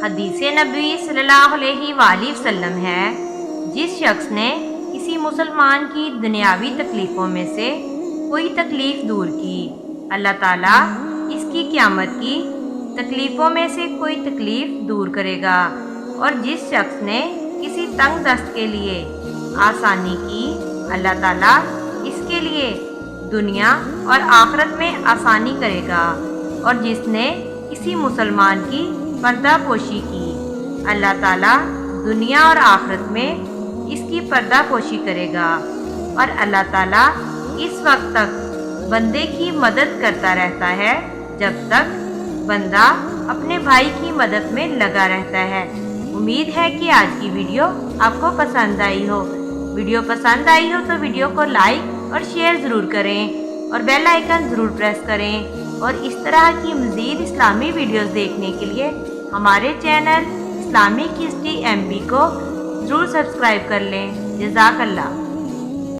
حدیث نبوی صلی اللہ علیہ وآلہ وسلم ہے، جس شخص نے کسی مسلمان کی دنیاوی تکلیفوں میں سے کوئی تکلیف دور کی، اللہ تعالیٰ اس کی قیامت کی تکلیفوں میں سے کوئی تکلیف دور کرے گا، اور جس شخص نے کسی تنگ دست کے لیے آسانی کی، اللہ تعالیٰ اس کے لیے دنیا اور آخرت میں آسانی کرے گا، اور جس نے کسی مسلمان کی پردہ پوشی کی، اللہ تعالیٰ دنیا اور آخرت میں اس کی پردہ پوشی کرے گا، اور اللہ تعالیٰ اس وقت تک بندے کی مدد کرتا رہتا ہے جب تک بندہ اپنے بھائی کی مدد میں لگا رہتا ہے۔ امید ہے کہ آج کی ویڈیو آپ کو پسند آئی ہو۔ ویڈیو پسند آئی ہو تو ویڈیو کو لائک اور شیئر ضرور کریں، اور بیل آئیکن ضرور پریس کریں، اور اس طرح کی مزید اسلامی ویڈیوز دیکھنے کے لیے ہمارے چینل اسلامک ہسٹری MB کو ضرور سبسکرائب کر لیں۔ جزاک اللہ۔